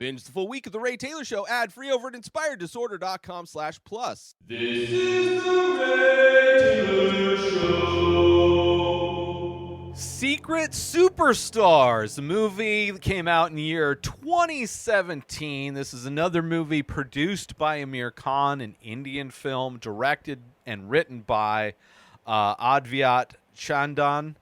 Binge the full week of The Ray Taylor Show ad-free over at inspireddisorder.com/plus. This is The Ray Taylor Show. Secret Superstars, the movie that came out in the year 2017. This is another movie produced by Aamir Khan, an Indian film directed and written by Advait Chandan.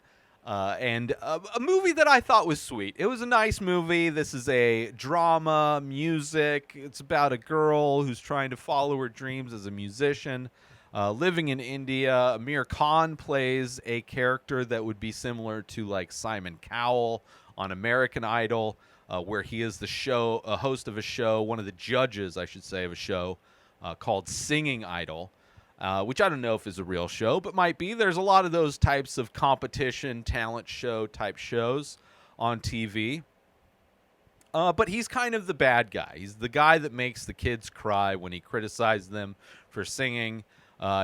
And a movie that I thought was sweet. It was a nice movie. This is a drama, music. It's about a girl who's trying to follow her dreams as a musician, living in India. Aamir Khan plays a character that would be similar to like Simon Cowell on American Idol, where he is a host of a show, one of the judges, I should say, of a show called Singing Idol. Which I don't know if is a real show, but might be. There's a lot of those types of competition, talent show type shows on TV. But he's kind of the bad guy. He's the guy that makes the kids cry when he criticizes them for singing.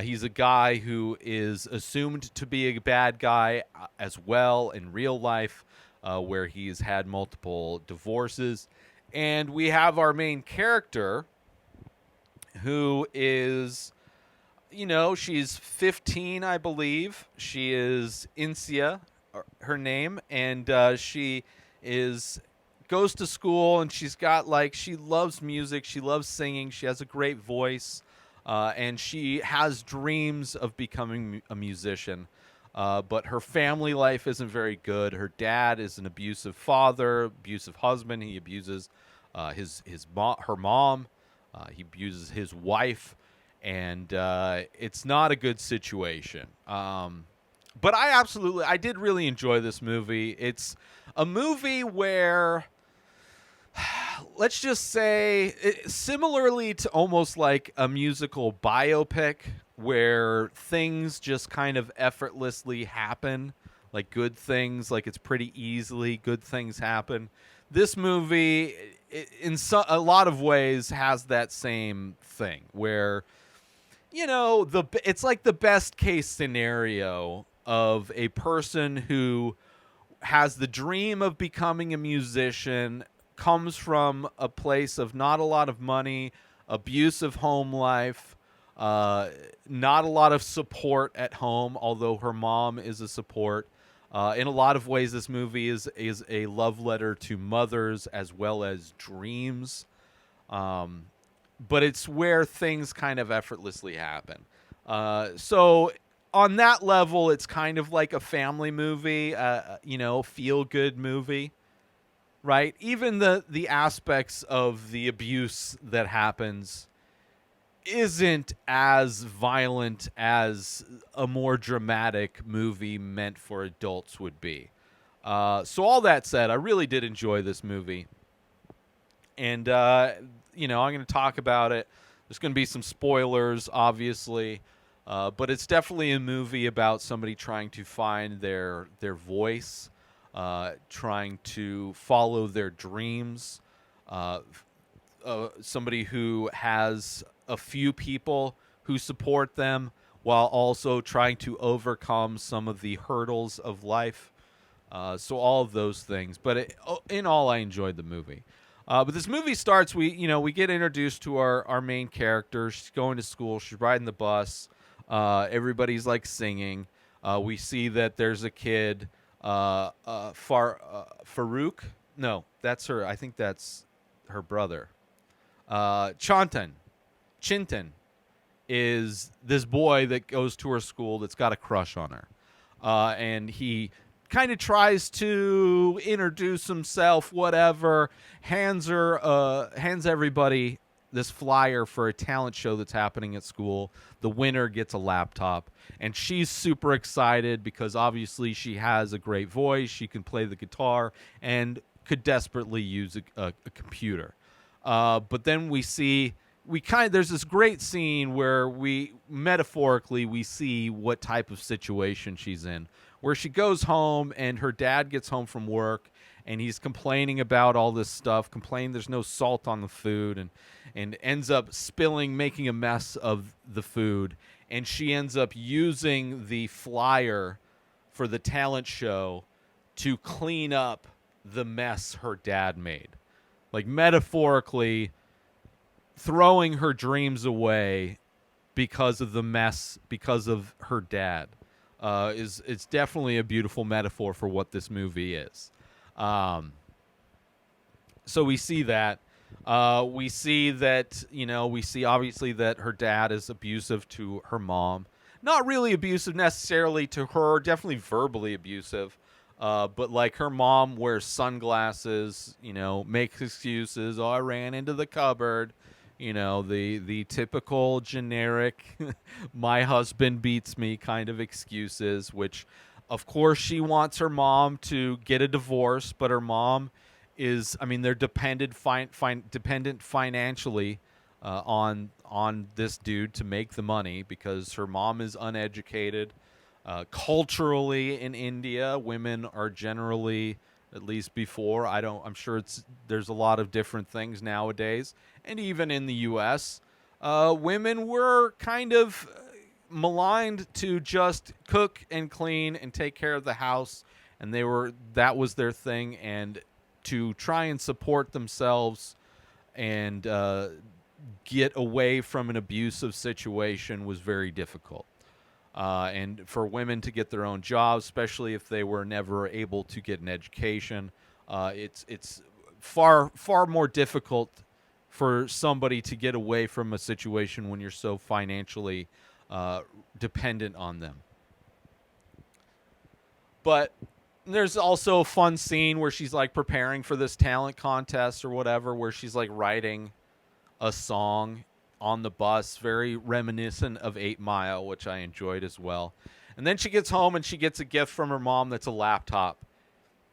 He's a guy who is assumed to be a bad guy as well in real life, where he's had multiple divorces. And we have our main character who is... she's 15, I believe. She is Insia, her name, and she goes to school, and she's got she loves music, she loves singing, she has a great voice, and she has dreams of becoming a musician. But her family life isn't very good. Her dad is an abusive father, abusive husband. He abuses her mom. He abuses his wife. And it's not a good situation. But I did really enjoy this movie. It's a movie where, let's just say, similarly to almost like a musical biopic, where things just kind of effortlessly happen, like good things, like it's pretty easily good things happen. This movie, in a lot of ways, has that same thing, where... it's like the best case scenario of a person who has the dream of becoming a musician, comes from a place of not a lot of money, abusive home life, not a lot of support at home, although her mom is a support. In a lot of ways, this movie is a love letter to mothers as well as dreams. But it's where things kind of effortlessly happen. So on that level, it's kind of like a family movie, feel-good movie, right? Even the aspects of the abuse that happens isn't as violent as a more dramatic movie meant for adults would be. So all that said, I really did enjoy this movie. And... I'm going to talk about it. There's going to be some spoilers, obviously, but it's definitely a movie about somebody trying to find their voice, trying to follow their dreams, somebody who has a few people who support them while also trying to overcome some of the hurdles of life. So all of those things. But in all, I enjoyed the movie. But this movie starts, we get introduced to our main character. She's going to school. She's riding the bus. Everybody's like singing. We see that there's a kid, Farouk. No, that's her. I think that's her brother. Chintan is this boy that goes to her school that's got a crush on her. And he kind of tries to introduce himself, whatever, hands everybody this flyer for a talent show that's happening at school. The winner gets a laptop, and she's super excited because obviously she has a great voice, she can play the guitar, and could desperately use a computer. But then there's this great scene where we see what type of situation she's in, where she goes home and her dad gets home from work and he's complaining about all this stuff, complaining there's no salt on the food, and ends up making a mess of the food. And she ends up using the flyer for the talent show to clean up the mess her dad made. like metaphorically throwing her dreams away because of the mess, because of her dad. It's definitely a beautiful metaphor for what this movie is. So we see that. We see that, we see obviously that her dad is abusive to her mom. Not really abusive necessarily to her, definitely verbally abusive. But like her mom wears sunglasses, makes excuses. Oh, I ran into the cupboard. The typical generic my husband beats me kind of excuses, which of course she wants her mom to get a divorce, but her mom is, they're dependent financially on this dude to make the money because her mom is uneducated. Culturally in India, women are generally, at least before, I'm sure there's a lot of different things nowadays, and even in the U.S., women were kind of maligned to just cook and clean and take care of the house, and that was their thing, and to try and support themselves and get away from an abusive situation was very difficult. And for women to get their own jobs, especially if they were never able to get an education, it's far more difficult for somebody to get away from a situation when you're so financially dependent on them. But there's also a fun scene where she's like preparing for this talent contest or whatever, where she's like writing a song on the bus, very reminiscent of 8 Mile, which I enjoyed as well. And then she gets home and she gets a gift from her mom that's a laptop.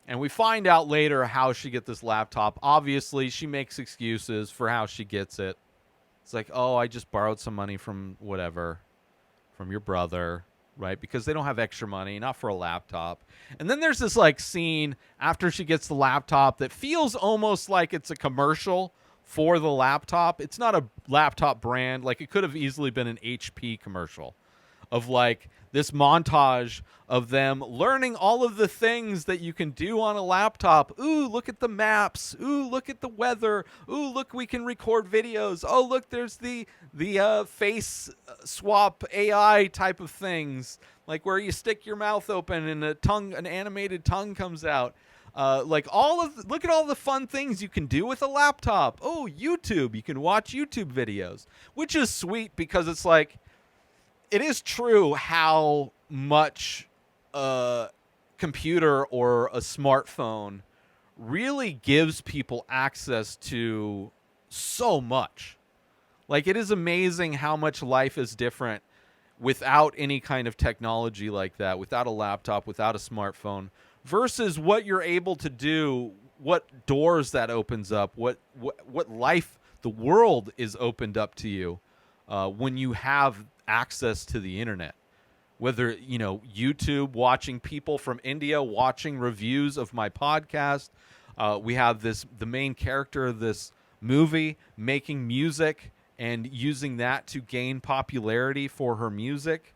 And we find out later how she get this laptop. Obviously, she makes excuses for how she gets it. It's like, oh, I just borrowed some money from whatever, from your brother, right? Because they don't have extra money, not for a laptop. And then there's this like scene after she gets the laptop that feels almost like it's a commercial for the laptop. It's not a laptop brand. Like, it could have easily been an HP commercial of like this montage of them learning all of the things that you can do on a laptop. Ooh, look at the maps. Ooh, look at the weather. Ooh, look, we can record videos. Oh, look, there's the face swap AI type of things, like where you stick your mouth open and an animated tongue comes out. Look at all the fun things you can do with a laptop. Oh, YouTube, you can watch YouTube videos, which is sweet because it's like, it is true how much a computer or a smartphone really gives people access to so much. Like, it is amazing how much life is different without any kind of technology like that, without a laptop, without a smartphone, versus what you're able to do, what doors that opens up, what life, the world is opened up to you when you have access to the internet. Whether, YouTube, watching people from India watching reviews of my podcast. We have the main character of this movie making music and using that to gain popularity for her music.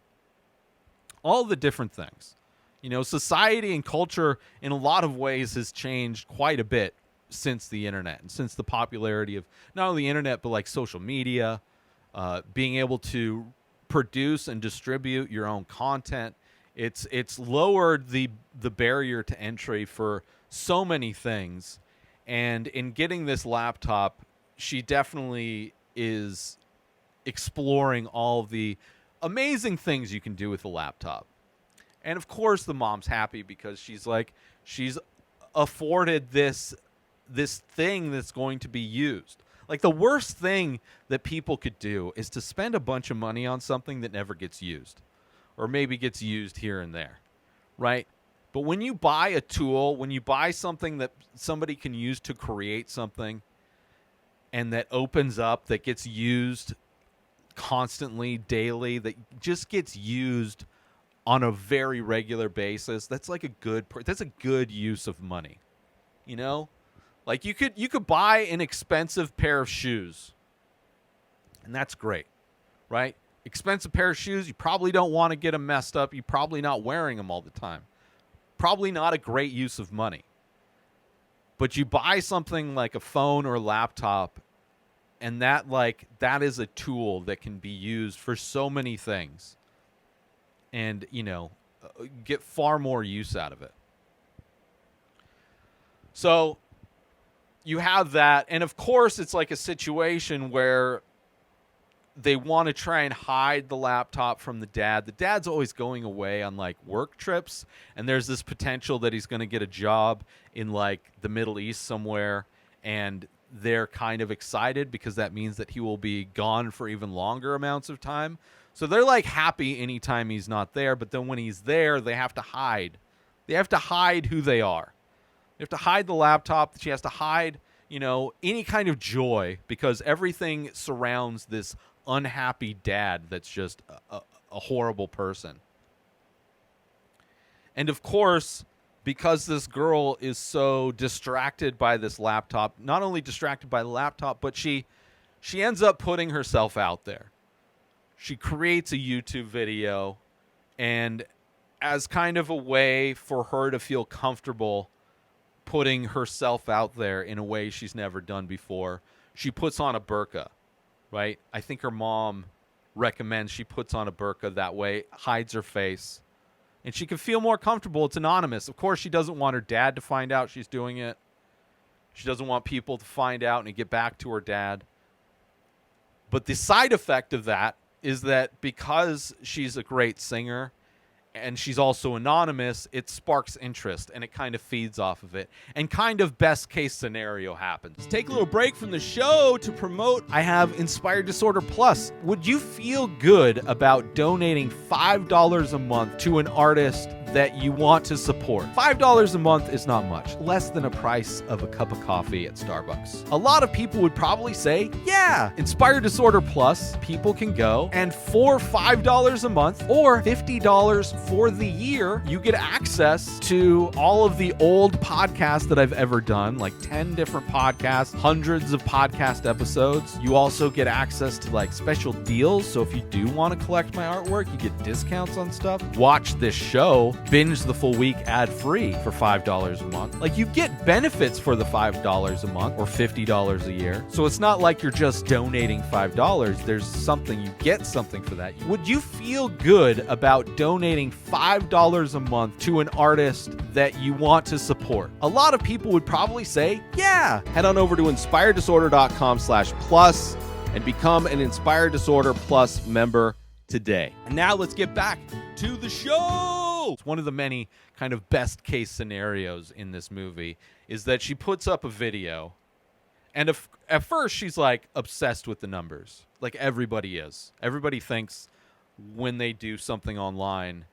All the different things. Society and culture in a lot of ways has changed quite a bit since the internet and since the popularity of not only the internet, but like social media, being able to produce and distribute your own content. It's lowered the barrier to entry for so many things. And in getting this laptop, she definitely is exploring all the amazing things you can do with a laptop. And of course the mom's happy because she's afforded this thing that's going to be used. Like, the worst thing that people could do is to spend a bunch of money on something that never gets used, or maybe gets used here and there, right? But when you buy a tool, when you buy something that somebody can use to create something and that opens up, that gets used constantly, daily, that just gets used on a very regular basis, that's like that's a good use of money, Like, you could buy an expensive pair of shoes, and that's great, right? Expensive pair of shoes, you probably don't want to get them messed up. You're probably not wearing them all the time. Probably not a great use of money. But you buy something like a phone or a laptop, and that is a tool that can be used for so many things, and get far more use out of it. So you have that, and of course it's like a situation where they want to try and hide the laptop from the dad. The dad's always going away on like work trips, and there's this potential that he's going to get a job in like the Middle East somewhere, and they're kind of excited because that means that he will be gone for even longer amounts of time. So they're like happy anytime he's not there, but then when he's there, they have to hide. They have to hide who they are. They have to hide the laptop. She has to hide, any kind of joy, because everything surrounds this unhappy dad that's just a horrible person. And of course, because this girl is so distracted by this laptop, not only distracted by the laptop, but she ends up putting herself out there. She creates a YouTube video, and as kind of a way for her to feel comfortable putting herself out there in a way she's never done before, she puts on a burqa, right? I think her mom recommends she puts on a burqa, that way hides her face, and she can feel more comfortable. It's anonymous. Of course, she doesn't want her dad to find out she's doing it. She doesn't want people to find out and get back to her dad. But the side effect of that is that because she's a great singer and she's also anonymous, it sparks interest, and it kind of feeds off of it. And kind of best case scenario happens. Let's take a little break from the show to promote. I have Inspired Disorder Plus. Would you feel good about donating $5 a month to an artist that you want to support? $5 a month is not much, less than a price of a cup of coffee at Starbucks. A lot of people would probably say, yeah, Inspired Disorder Plus, people can go, and for $5 a month or $50 for the year, you get access to all of the old podcasts that I've ever done, like 10 different podcasts, hundreds of podcast episodes. You also get access to like special deals. So if you do want to collect my artwork, you get discounts on stuff. Watch this show, binge the full week ad-free for $5 a month. Like, you get benefits for the $5 a month or $50 a year. So it's not like you're just donating $5. There's something, you get something for that. Would you feel good about donating $5 a month to an artist that you want to support? A lot of people would probably say, yeah. Head on over to inspireddisorder.com/plus and become an Inspired Disorder Plus member today. And now let's get back to the show. It's one of the many kind of best case scenarios in this movie is that she puts up a video, and at first she's like obsessed with the numbers, like everybody is. Everybody thinks when they do something online,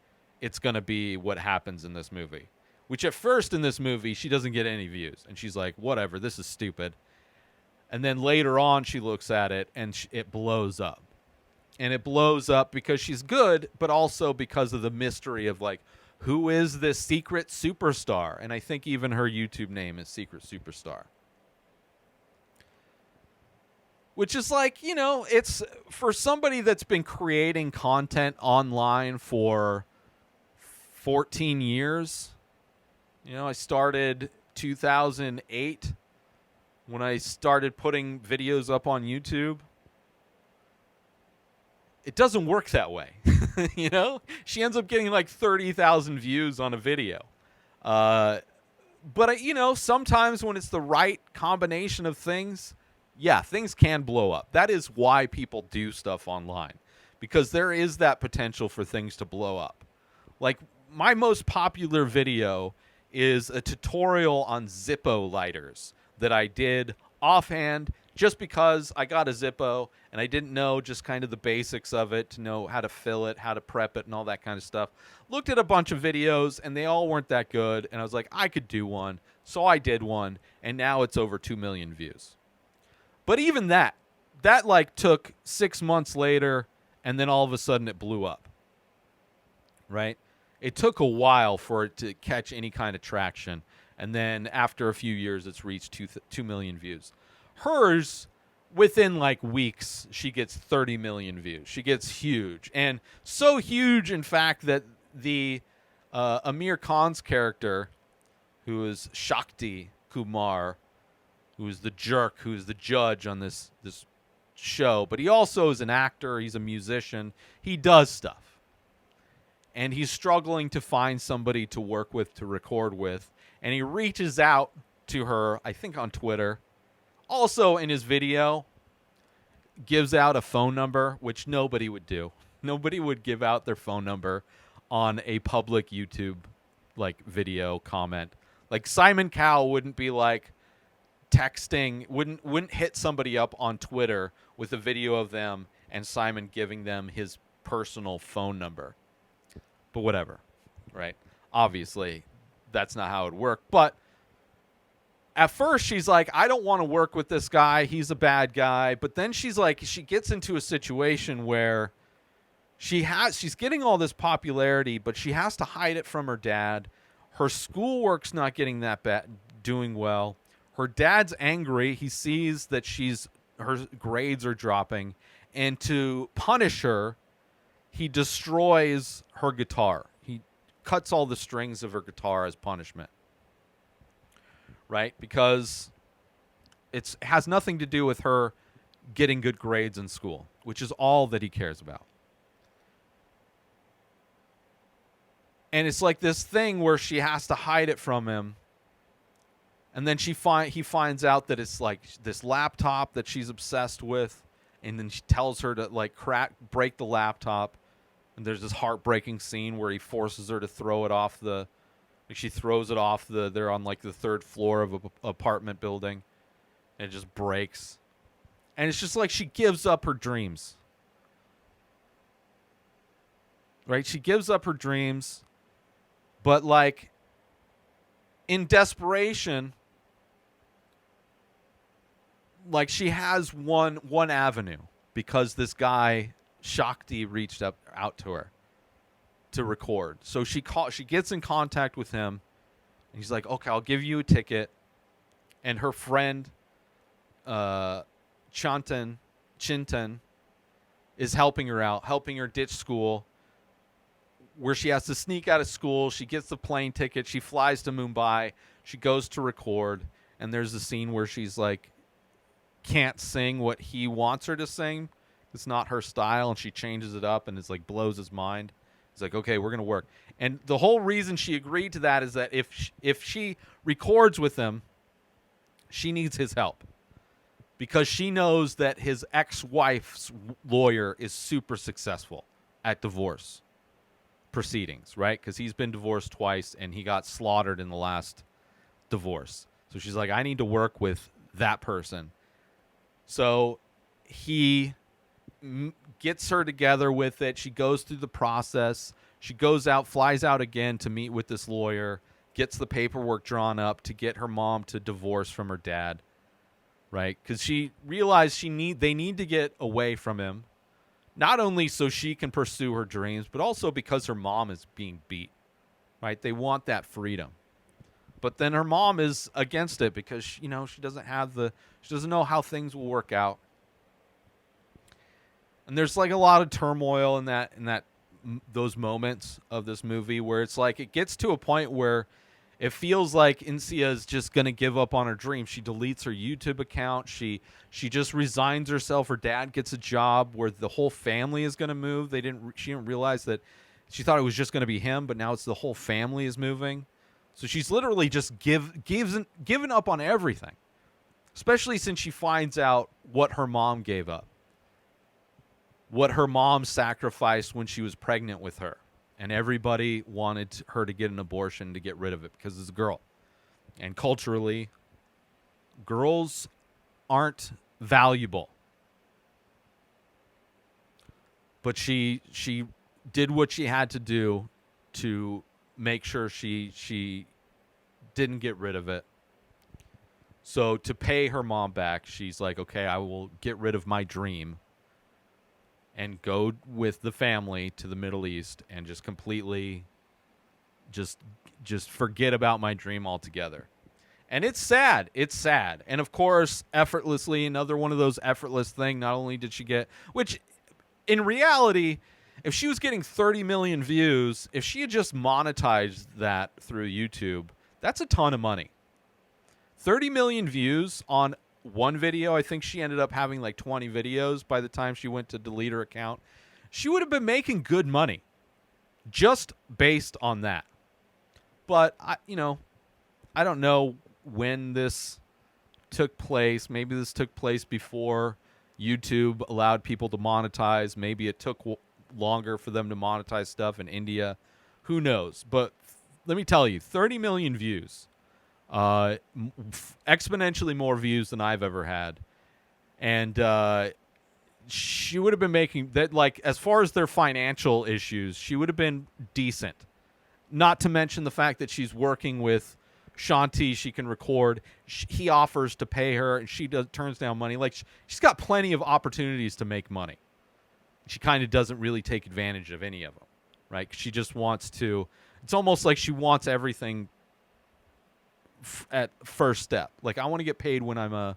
it's going to be what happens in this movie, which at first in this movie, she doesn't get any views. And she's like, whatever, this is stupid. And then later on, she looks at it and it blows up. And it blows up because she's good, but also because of the mystery of like, who is this secret superstar? And I think even her YouTube name is Secret Superstar. Which is like, it's for somebody that's been creating content online for 14 years. I started 2008 when I started putting videos up on YouTube. It doesn't work that way. She ends up getting like 30,000 views on a video. But sometimes when it's the right combination of things, yeah, things can blow up. That is why people do stuff online, because there is that potential for things to blow up. Like, my most popular video is a tutorial on Zippo lighters that I did offhand just because I got a Zippo and I didn't know just kind of the basics of it, to know how to fill it, how to prep it, and all that kind of stuff. Looked at a bunch of videos and they all weren't that good, and I was like, I could do one. So I did one, and now it's over 2 million views. But even that like took 6 months later, and then all of a sudden it blew up. Right? It took a while for it to catch any kind of traction. And then after a few years, it's reached 2 million views. Hers, within like weeks, she gets 30 million views. She gets huge. And so huge, in fact, that the Aamir Khan's character, who is Shakti, Kumar, who's the jerk, who's the judge on this show, but he also is an actor, he's a musician, he does stuff. And he's struggling to find somebody to work with, to record with, and he reaches out to her, I think on Twitter. Also in his video, gives out a phone number, which nobody would do. Nobody would give out their phone number on a public YouTube like video comment. Like Simon Cowell wouldn't be like texting, wouldn't hit somebody up on Twitter with a video of them and Simon giving them his personal phone number. But whatever, right? Obviously, that's not how it worked. But at first, she's like, I don't want to work with this guy. He's a bad guy. But then she's like, she gets into a situation where she's getting all this popularity, but she has to hide it from her dad. Her schoolwork's not getting that bad, doing well. Her dad's angry. He sees that her grades are dropping. And to punish her, he destroys her guitar. He cuts all the strings of her guitar as punishment. Right? Because it has nothing to do with her getting good grades in school, which is all that he cares about. And it's like this thing where she has to hide it from him. And then he finds out that it's like this laptop that she's obsessed with. And then she tells her to like break the laptop. And there's this heartbreaking scene where he forces her to throw it off she throws it off they're on like the third floor of an apartment building. And it just breaks. And it's just like she gives up her dreams. Right? She gives up her dreams. But like in desperation, like she has one avenue because this guy Shakti reached out to her to record. So she gets in contact with him and he's like, okay, I'll give you a ticket. And her friend Chintan is helping her out, helping her ditch school, where she has to sneak out of school. She gets the plane ticket. She flies to Mumbai. She goes to record. And there's a scene where she's like, can't sing what he wants her to sing. It's not her style. And she changes it up and it's like blows his mind. He's like, okay, we're going to work. And the whole reason she agreed to that is that if she records with him, she needs his help. Because she knows that his ex-wife's lawyer is super successful at divorce proceedings, right? Because he's been divorced twice and he got slaughtered in the last divorce. So she's like, I need to work with that person. So he gets her together with it. She goes through the process. She goes out, flies out again to meet with this lawyer, gets the paperwork drawn up to get her mom to divorce from her dad, right? Because she realized they need to get away from him, not only so she can pursue her dreams, but also because her mom is being beat, right? They want that freedom. But then her mom is against it because, she doesn't know how things will work out. And there's like a lot of turmoil in those moments of this movie where it's like it gets to a point where it feels like Insia is just going to give up on her dream. She deletes her YouTube account. She just resigns herself. Her dad gets a job where the whole family is going to move. She didn't realize that. She thought it was just going to be him, but now it's the whole family is moving. So she's literally just given up on everything, especially since she finds out what her mom gave up. What her mom sacrificed when she was pregnant with her. And everybody wanted her to get an abortion to get rid of it because it's a girl. And culturally, girls aren't valuable. But she did what she had to do to make sure she didn't get rid of it. So to pay her mom back, she's like, okay, I will get rid of my dream and go with the family to the Middle East and just completely just forget about my dream altogether. And it's sad. It's sad. And of course, effortlessly, another one of those effortless things, not only did she get, which in reality, if she was getting 30 million views, if she had just monetized that through YouTube, that's a ton of money. 30 million views on one video. I think she ended up having like 20 videos by the time she went to delete her account. She would have been making good money just based on that. But, I don't know when this took place. Maybe this took place before YouTube allowed people to monetize. Maybe it took longer for them to monetize stuff in India. Who knows? But let me tell you, 30 million views. Exponentially more views than I've ever had. And she would have been making that, like, as far as their financial issues, she would have been decent. Not to mention the fact that she's working with Shanti. She can record. He offers to pay her, and she turns down money. Like, she's got plenty of opportunities to make money. She kind of doesn't really take advantage of any of them, right? She just wants to. It's almost like she wants everything at first step. Like, I want to get paid when I'm a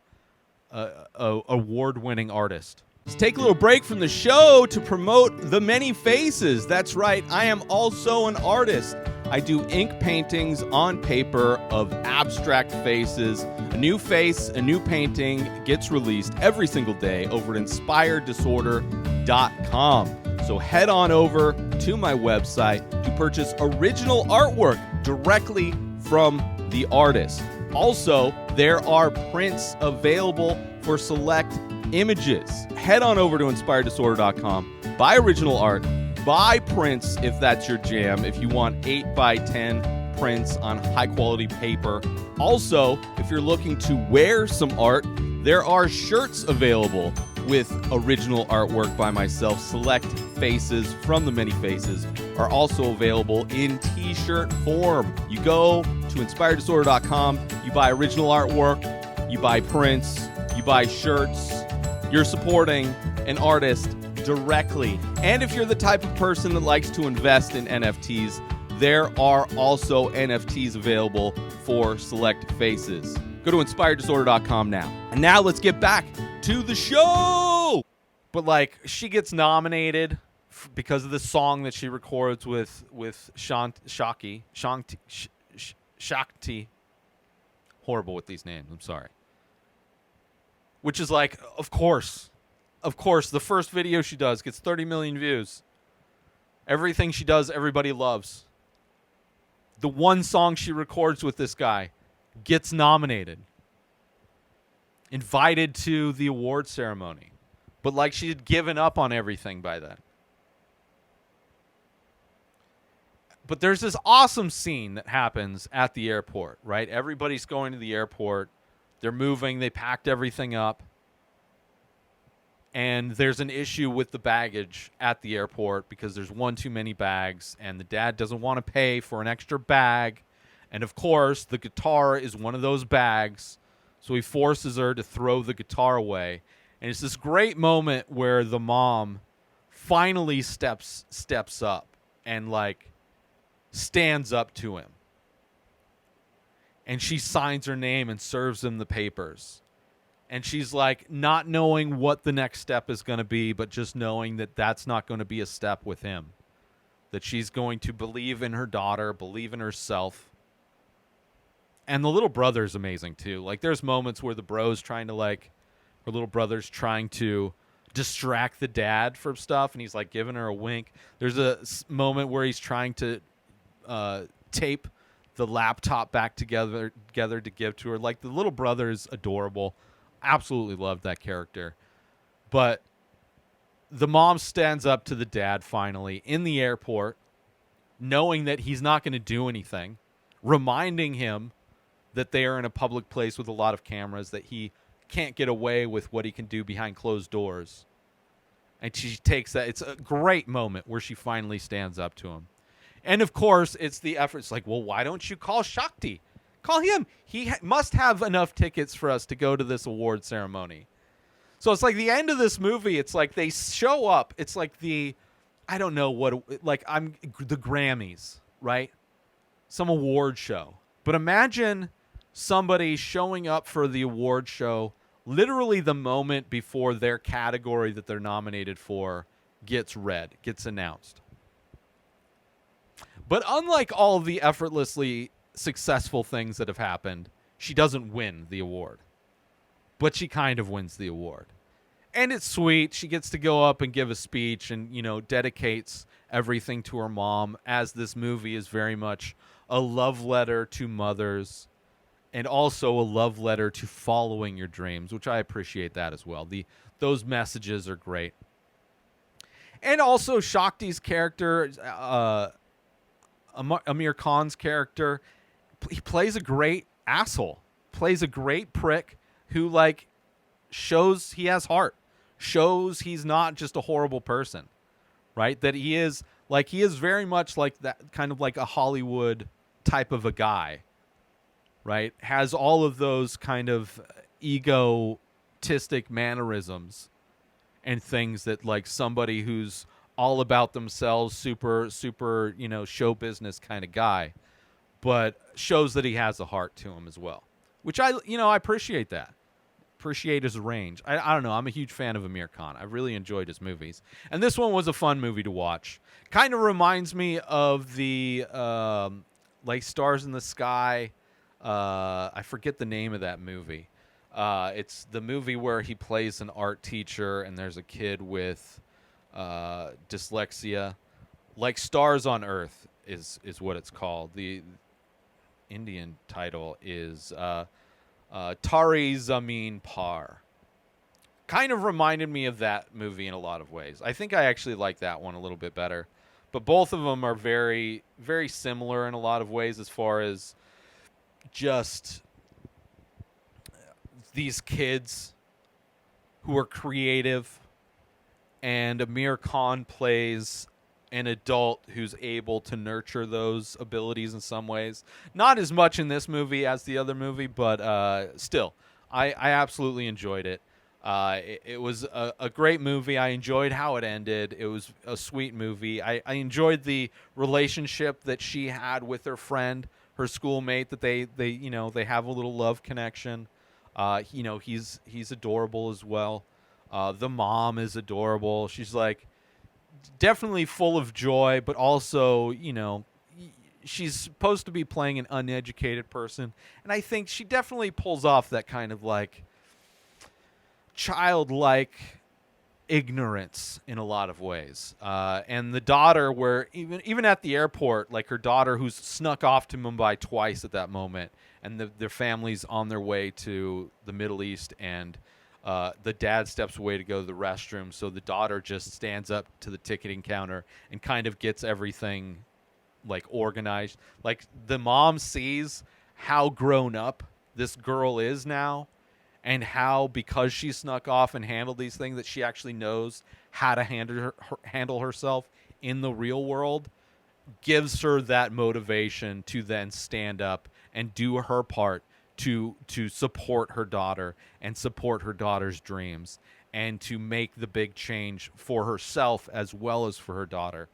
award-winning artist. Let's take a little break from the show to promote The Many Faces. That's right, I am also an artist. I do ink paintings on paper of abstract faces. A new face, a new painting gets released every single day over at inspireddisorder.com. So head on over to my website to purchase original artwork directly from the artist. Also, there are prints available for select images. Head on over to inspireddisorder.com, buy original art, buy prints if that's your jam, if you want 8x10 prints on high quality paper. Also, if you're looking to wear some art, there are shirts available with original artwork by myself. Select faces from The Many Faces are also available in t-shirt form. You go to inspireddisorder.com, you buy original artwork, you buy prints, you buy shirts. You're supporting an artist directly. And if you're the type of person that likes to invest in NFTs, there are also NFTs available for select faces. Go to inspireddisorder.com now. And now let's get back to the show. But, like, she gets nominated because of the song that she records with Shakti. Horrible with these names. I'm sorry. Which is like, of course, the first video she does gets 30 million views. Everything she does, everybody loves. The one song she records with this guy gets nominated. Invited to the award ceremony. But like, she had given up on everything by then. But there's this awesome scene that happens at the airport, right? Everybody's going to the airport. They're moving. They packed everything up. And there's an issue with the baggage at the airport because there's one too many bags. And the dad doesn't want to pay for an extra bag. And, of course, the guitar is one of those bags. So he forces her to throw the guitar away. And it's this great moment where the mom finally steps up and, like, stands up to him. And she signs her name and serves him the papers. And she's like, not knowing what the next step is going to be, but just knowing that that's not going to be a step with him. That she's going to believe in her daughter, believe in herself. And the little brother's amazing too. Like, there's moments where the bro's trying to, like, her little brother's trying to distract the dad from stuff, and he's like giving her a wink. There's a moment where he's trying to tape the laptop back together to give to her. Like, the little brother is adorable. Absolutely love that character. But the mom stands up to the dad finally in the airport, knowing that he's not going to do anything, reminding him that they are in a public place with a lot of cameras, that he can't get away with what he can do behind closed doors. And she takes that. It's a great moment where she finally stands up to him. And, of course, it's the effort. It's like, well, why don't you call Shakti? Call him. He must have enough tickets for us to go to this award ceremony. So it's like the end of this movie. It's like they show up. It's like the Grammys, right? Some award show. But imagine somebody showing up for the award show literally the moment before their category that they're nominated for gets read, gets announced. But unlike all of the effortlessly successful things that have happened she doesn't win the award, but she kind of wins the award. And it's sweet. She gets to go up and give a speech and, dedicates everything to her mom, as this movie is very much a love letter to mothers and also a love letter to following your dreams, which I appreciate that as well. Those messages are great. And also Shakti's character, Aamir Khan's character, he plays a great asshole, plays a great prick who shows he has heart, shows he's not just a horrible person, right? That he is very much like that, kind of like a Hollywood type of a guy, right? Has all of those kind of egotistic mannerisms and things that somebody who's all about themselves, super, show business kind of guy, but shows that he has a heart to him as well, which I appreciate that. Appreciate his range. I don't know. I'm a huge fan of Aamir Khan. I really enjoyed his movies. And this one was a fun movie to watch. Kind of reminds me of the Stars in the Sky. I forget the name of that movie. It's the movie where he plays an art teacher and there's a kid with dyslexia. Like Stars on Earth is what it's called. The Indian title is Tari Zameen Par. Kind of reminded me of that movie in a lot of ways. I think I actually like that one a little bit better. But both of them are very, very similar in a lot of ways as far as just these kids who are creative, and Aamir Khan plays an adult who's able to nurture those abilities in some ways. Not as much in this movie as the other movie, but still, I absolutely enjoyed it. It was a great movie. I enjoyed how it ended. It was a sweet movie. I enjoyed the relationship that she had with her friend, her schoolmate, that they have a little love connection. He's adorable as well. The mom is adorable. She's definitely full of joy, but also, she's supposed to be playing an uneducated person. And I think she definitely pulls off that kind of childlike ignorance in a lot of ways. And the daughter, where even at the airport, her daughter who's snuck off to Mumbai twice at that moment, and their family's on their way to the Middle East, and the dad steps away to go to the restroom, so the daughter just stands up to the ticketing counter and kind of gets everything organized. The mom sees how grown up this girl is now, and how, because she snuck off and handled these things, that she actually knows how to handle herself in the real world, gives her that motivation to then stand up and do her part to support her daughter and support her daughter's dreams, and to make the big change for herself as well as for her daughter,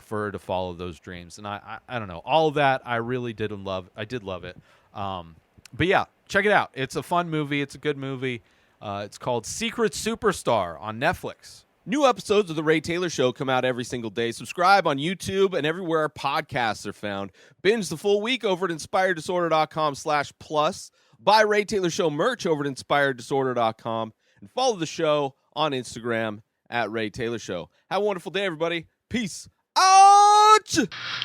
for her to follow those dreams. And I don't know, all of that I really did love. I did love it. But yeah, check it out. It's a fun movie. It's a good movie. It's called Secret Superstar on Netflix. New episodes of The Ray Taylor Show come out every single day. Subscribe on YouTube and everywhere our podcasts are found. Binge the full week over at inspireddisorder.com/plus. Buy Ray Taylor Show merch over at inspireddisorder.com. And follow the show on Instagram at Ray Taylor Show. Have a wonderful day, everybody. Peace out!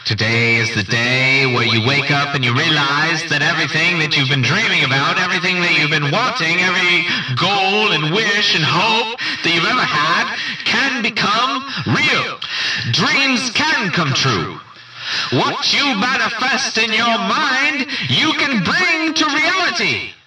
Today is the day where you wake up and you realize that everything that you've been dreaming about, everything that you've been wanting, every goal and wish and hope that you've ever had can become real. Dreams can come true. What you manifest in your mind, you can bring to reality.